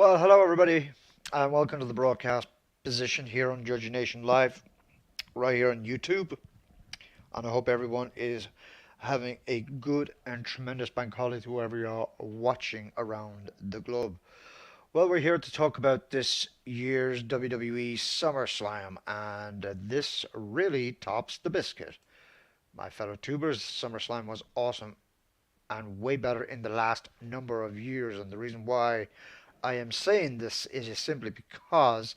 Well, hello everybody, and welcome to the broadcast position here on Judgenation Live, right here on YouTube. And I hope everyone is having a good and tremendous bank holiday to wherever you are watching around the globe. Well, we're here to talk about this year's WWE SummerSlam, and this really tops the biscuit. My fellow tubers, SummerSlam was awesome and way better in the last number of years, and the reason why I am saying this is simply because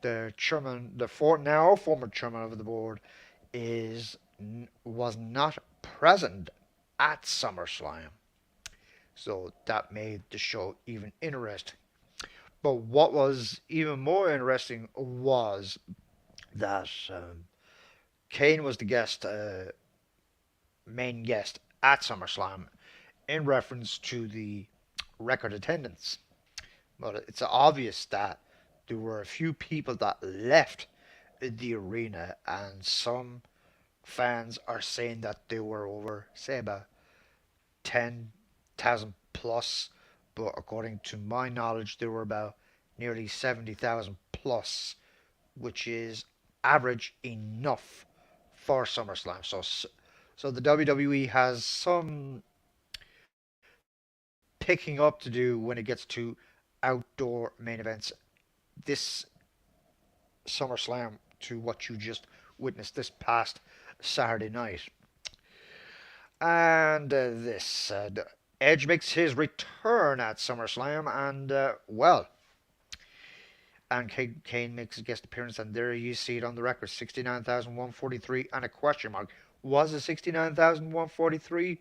the chairman, now former chairman of the board, is was not present at SummerSlam, so that made the show even interesting. But what was even more interesting was that Kane was the main guest at SummerSlam in reference to the record attendance. But it's obvious that there were a few people that left the arena, and some fans are saying that there were over, say, about 10,000 plus. But according to my knowledge, there were about nearly 70,000 plus, which is average enough for SummerSlam. So the WWE has some picking up to do when it gets to outdoor main events this SummerSlam to what you just witnessed this past Saturday night. And Edge makes his return at SummerSlam, and and Kane makes his guest appearance, and there you see it on the record: 69,143 and a question mark. Was it 69,143?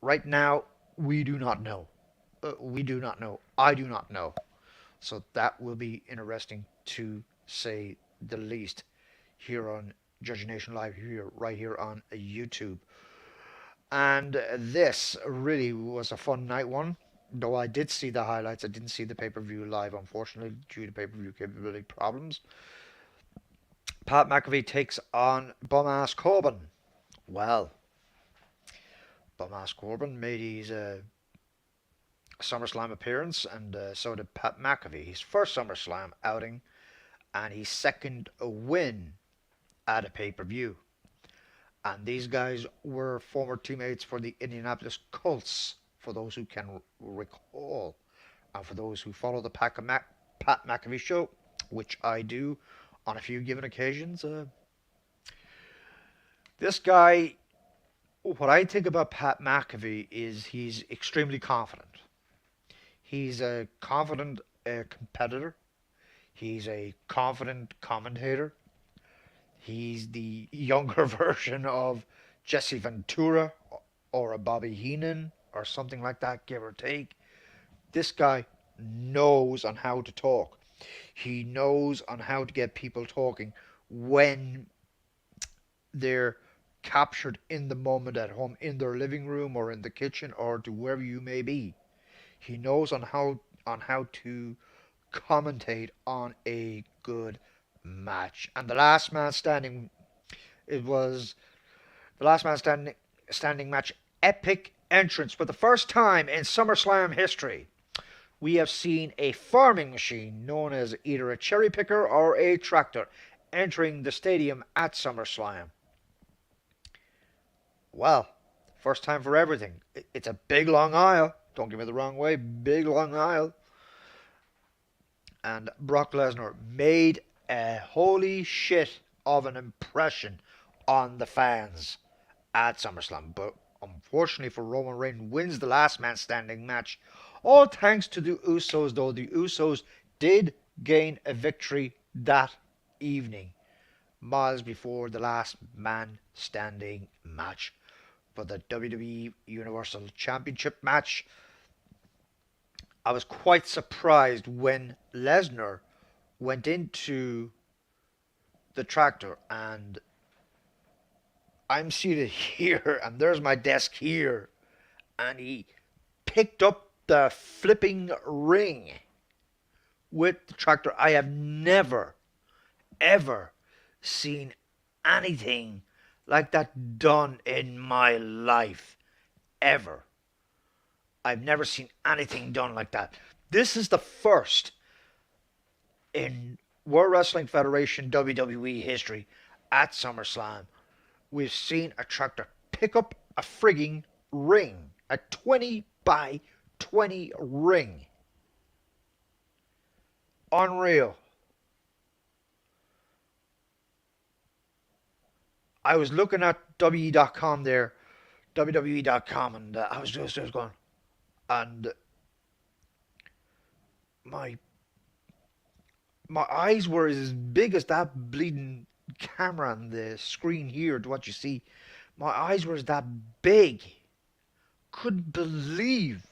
Right now, we do not know. We do not know. I do not know. So that will be interesting to say the least here on Judge Nation Live here right here on YouTube. And this really was a fun night one. Though I did see the highlights, I didn't see the pay-per-view live, unfortunately, due to pay-per-view capability problems. Pat McAfee takes on Bum-Ass Corbin. Well, Bum-Ass Corbin made his SummerSlam appearance, and so did Pat McAfee. His first SummerSlam outing, and his second win at a pay-per-view. And these guys were former teammates for the Indianapolis Colts, for those who can recall. And for those who follow the Pat McAfee show, which I do on a few given occasions, this guy, what I think about Pat McAfee is he's extremely confident. He's a confident competitor. He's a confident commentator. He's the younger version of Jesse Ventura or a Bobby Heenan or something like that, give or take. This guy knows on how to talk. He knows on how to get people talking when they're captured in the moment at home, in their living room or in the kitchen or to wherever you may be. He knows on how to commentate on a good match. And the last man standing, it was the last man standing match, epic entrance for the first time in SummerSlam history. We have seen a farming machine known as either a cherry picker or a tractor entering the stadium at SummerSlam. Well, first time for everything. It's a big long aisle. Don't get me the wrong way, big long aisle. And Brock Lesnar made a holy shit of an impression on the fans at SummerSlam. But unfortunately for Roman Reigns, wins the last man standing match. All thanks to the Usos, though the Usos did gain a victory that evening, miles before the last man standing match for the WWE Universal Championship match. I was quite surprised when Lesnar went into the tractor, and I'm seated here and there's my desk here, and he picked up the flipping ring with the tractor. I have never ever seen anything like that done in my life ever. I've never seen anything done like that. This is the first in World Wrestling Federation WWE history at SummerSlam. We've seen a tractor pick up a frigging ring, a 20 by 20 ring. Unreal. I was looking at WWE.com there, WWE.com, and I was just going, and my my eyes were as big as that bleeding camera on the screen here to what you see. My eyes were that big. Couldn't believe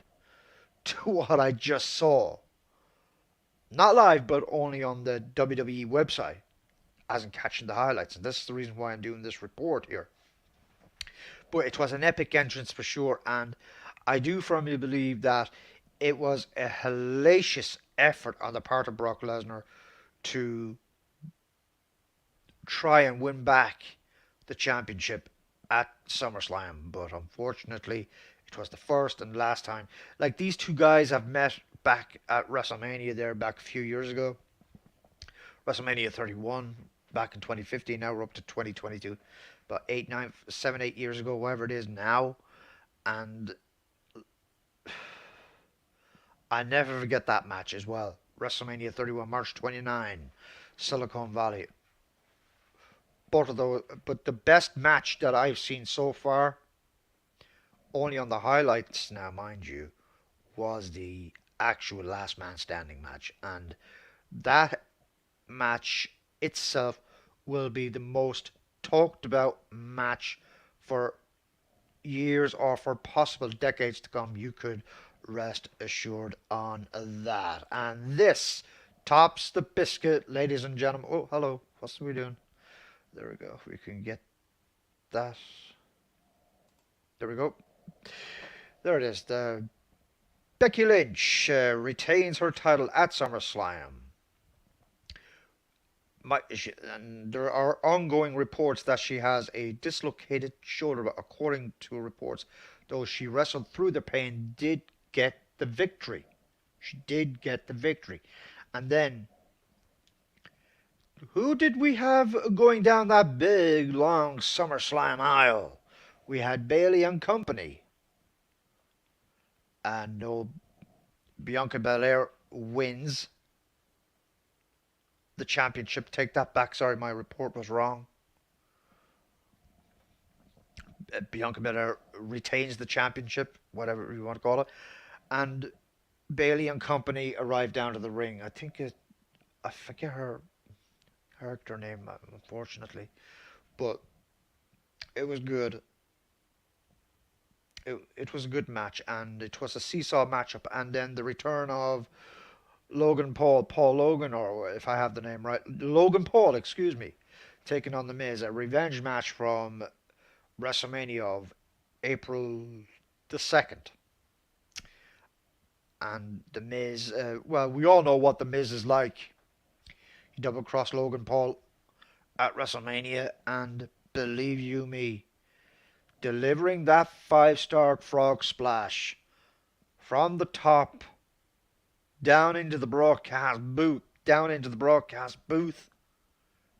to what I just saw. Not live, but only on the WWE website, as in catching the highlights. And this is the reason why I'm doing this report here. But it was an epic entrance for sure, and I do firmly believe that it was a hellacious effort on the part of Brock Lesnar to try and win back the championship at SummerSlam, but unfortunately, it was the first and last time. Like, these two guys have met back at WrestleMania there back a few years ago. WrestleMania 31 back in 2015. Now we're up to 2022. About 8, 9, 7, 8 years ago, whatever it is now. And I never forget that match as well. WrestleMania 31, March 29, Silicon Valley. Both of those, but the best match that I've seen so far, only on the highlights now, mind you, was the actual Last Man Standing match. And that match itself will be the most talked about match for years or for possible decades to come. You could rest assured on that. And this tops the biscuit, ladies and gentlemen. Oh, hello. What's we doing? There we go. We can get that. There we go. There it is. The Becky Lynch retains her title at SummerSlam. And there are ongoing reports that she has a dislocated shoulder, but according to reports, though she wrestled through the pain, did get the victory. She did get the victory. And then, who did we have going down that big, long SummerSlam aisle? We had Bayley and company. And no, Bianca Belair wins the championship. Take that back. Sorry, my report was wrong. Bianca Belair retains the championship, whatever you want to call it. And Bayley and company arrive down to the ring. I forget her character name, unfortunately. But it was good. It was a good match, and it was a seesaw matchup. And then the return of Paul Logan, or if I have the name right, Logan Paul, excuse me, taking on The Miz, a revenge match from WrestleMania of April the 2nd. And The Miz, well, we all know what The Miz is like. He double crossed Logan Paul at WrestleMania, and believe you me, delivering that 5-star frog splash from the top down into the broadcast booth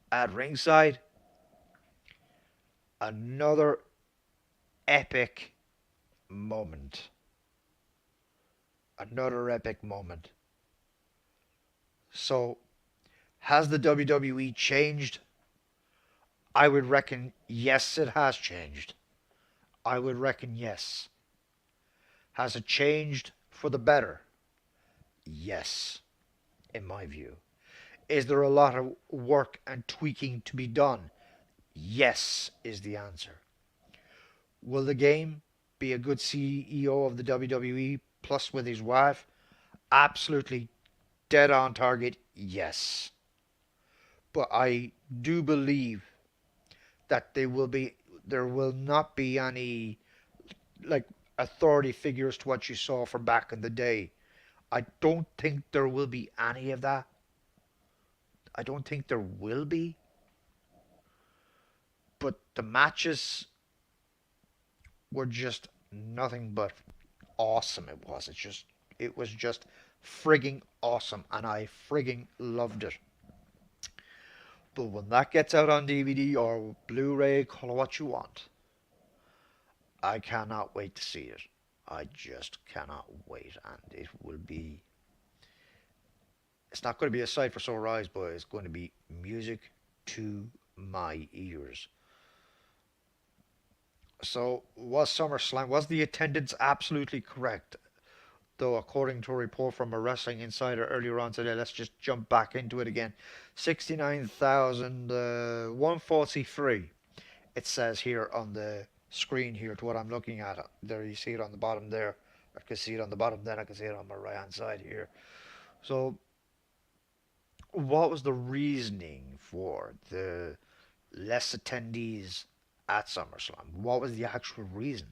at ringside. Another epic moment. Another epic moment. So, has the WWE changed? I would reckon yes, it has changed. I would reckon yes. Has it changed for the better? Yes, in my view. Is there a lot of work and tweaking to be done? Yes, is the answer. Will the game be a good CEO of the WWE plus with his wife? Absolutely dead on target, yes. But I do believe that there will not be any like authority figures to what you saw from back in the day. I don't think there will be any of that. I don't think there will be. But the matches were just nothing but awesome it was. It was just frigging awesome, and I frigging loved it. But when that gets out on DVD or Blu-ray, call it what you want, I cannot wait to see it. I just cannot wait, and it will be. It's not going to be a sight for sore eyes, but it's going to be music to my ears. So, was the attendance absolutely correct? Though, according to a report from a Wrestling Insider earlier on today, let's just jump back into it again. 69,143. It says here on the screen here to what I'm looking at. There, you see it on the bottom there. I can see it on the bottom, then I can see it on my right hand side here. So, what was the reasoning for the less attendees at SummerSlam? What was the actual reason?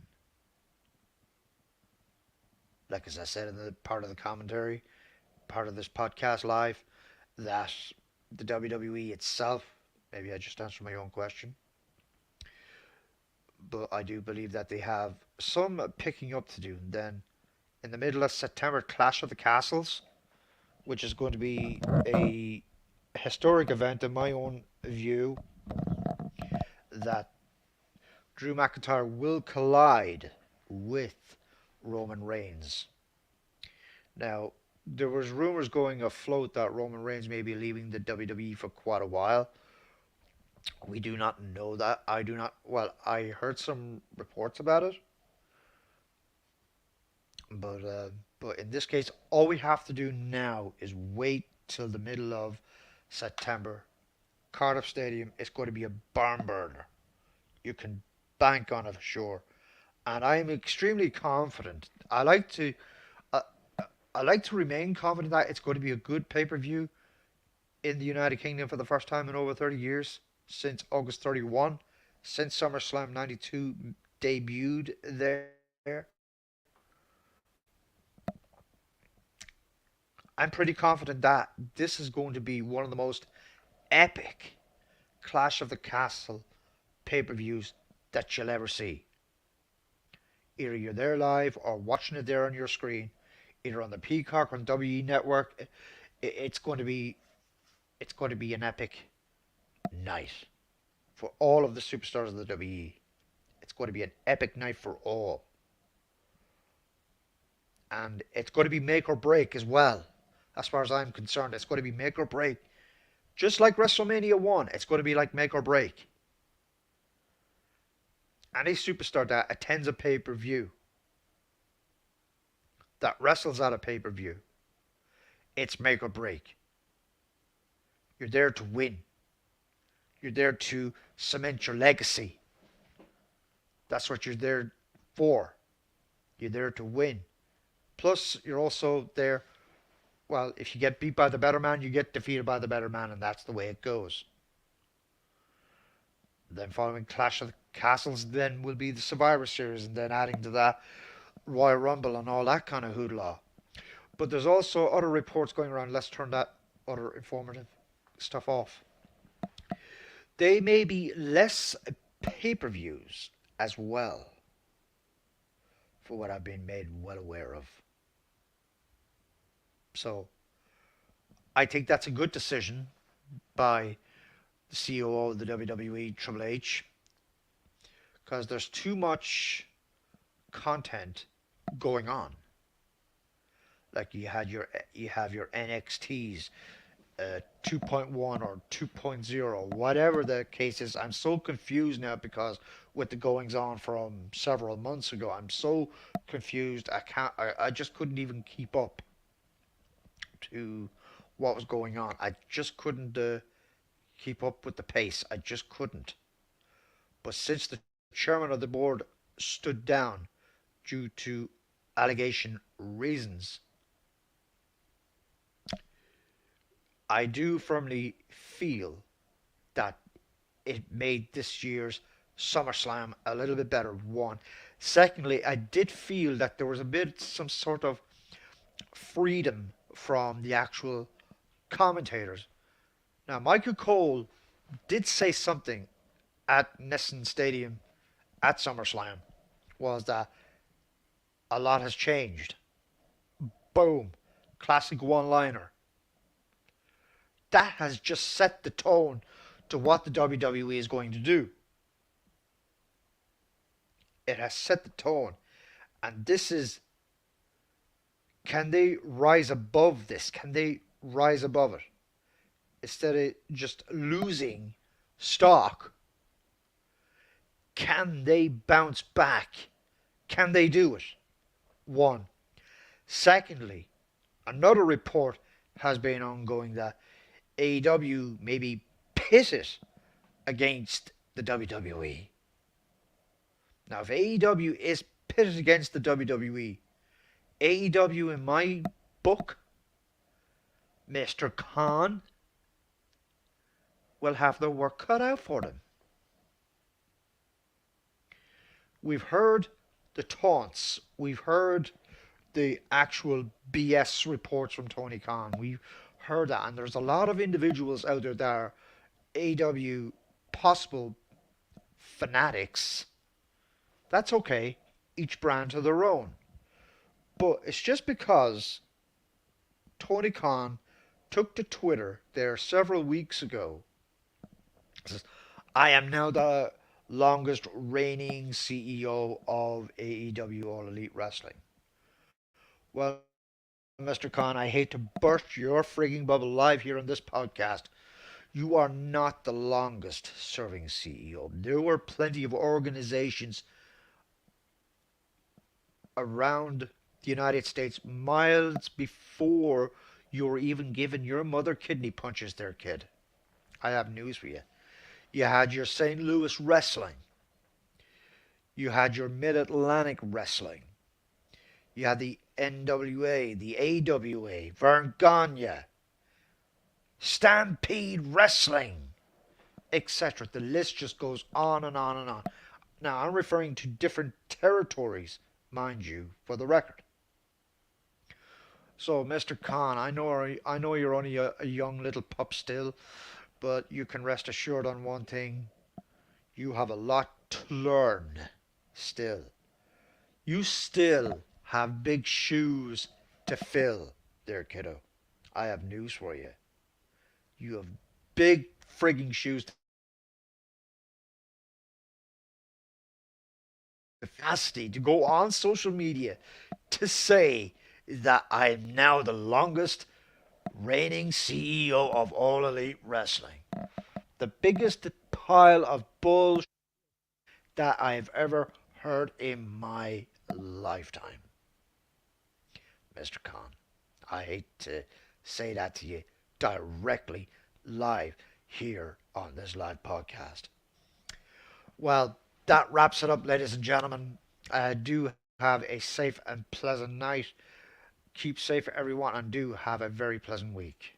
Like as I said in the part of the commentary, part of this podcast live, that the WWE itself, maybe I just answered my own question, but I do believe that they have some picking up to do. And then in the middle of September, Clash of the Castles, which is going to be a historic event in my own view, that Drew McIntyre will collide with Roman Reigns. Now, there was rumors going afloat that Roman Reigns may be leaving the WWE for quite a while. We do not know that. I do not. Well, I heard some reports about it, but uh, but in this case, all we have to do now is wait till the middle of September. Cardiff Stadium is going to be a barn burner. You can bank on it for sure, and I am extremely confident. Uh, I like to remain confident that it's going to be a good pay per view in the United Kingdom for the first time in over 30 years, since August 31, since SummerSlam 92 debuted there. I'm pretty confident that this is going to be one of the most epic Clash of the Castle pay per views that you'll ever see. Either you're there live or watching it there on your screen, either on the Peacock or on WE Network. It's going to be an epic night for all of the superstars of the WE. It's going to be an epic night for all. And it's going to be make or break as well. As far as I'm concerned, it's going to be make or break. Just like WrestleMania 1, it's going to be like make or break. Any superstar that attends a pay per view, that wrestles at a pay per view, it's make or break. You're there to win. You're there to cement your legacy. That's what you're there for. You're there to win. Plus, you're also there. Well, if you get beat by the better man, you get defeated by the better man, and that's the way it goes. Then following Clash of the Castles, then will be the Survivor Series, and then adding to that Royal Rumble and all that kind of hoodla. But there's also other reports going around. Let's turn that other informative stuff off. They may be less pay-per-views as well, for what I've been made well aware of. So I think that's a good decision by the COO of the WWE, Triple H, because there's too much content going on. Like you have your NXTs, 2.1 or 2.0, whatever the case is. I'm so confused now because with the goings on from several months ago, I'm so confused. I just couldn't even keep up to what was going on. I just couldn't keep up with the pace. I just couldn't. But since the chairman of the board stood down due to allegation reasons, I do firmly feel that it made this year's SummerSlam a little bit better. One. Secondly, I did feel that there was some sort of freedom from the actual commentators. Now, Michael Cole did say something at Nissan Stadium at SummerSlam, was that A lot has changed. Boom. Classic one liner. That has just set the tone to what the WWE is going to do. It has set the tone. And this is, can they rise above this? Can they rise above it? Instead of just losing stock, can they bounce back? Can they do it? One. Secondly, another report has been ongoing that AEW may be pitted against the WWE. Now, if AEW is pitted against the WWE, AEW, in my book, Mr. Khan, will have their work cut out for them. We've heard the taunts. We've heard the actual BS reports from Tony Khan. We've heard that, and there's a lot of individuals out there that are AEW possible fanatics. That's okay. Each brand to their own. But it's just because Tony Khan took to Twitter there several weeks ago. Says, I am now the longest reigning CEO of AEW All Elite Wrestling. Well, Mr. Khan, I hate to burst your frigging bubble live here on this podcast. You are not the longest serving CEO. There were plenty of organizations around the United States miles before you were even given your mother kidney punches there, kid. I have news for you. You had your St. Louis Wrestling. You had your Mid-Atlantic Wrestling. You had the NWA, the AWA, Verne Gagne, Stampede Wrestling, etc. The list just goes on and on and on. Now, I'm referring to different territories, mind you, for the record. So, Mr. Khan, I know you're only a young little pup still, but you can rest assured on one thing. You have a lot to learn still. You still have big shoes to fill there, kiddo. I have news for you. You have big frigging shoes the capacity to go on social media to say that I'm now the longest reigning CEO of All Elite Wrestling. The biggest pile of bullshit that I've ever heard in my lifetime. Mr. Khan, I hate to say that to you directly live here on this live podcast. Well, that wraps it up, ladies and gentlemen. Do have a safe and pleasant night. Keep safe, everyone, and do have a very pleasant week.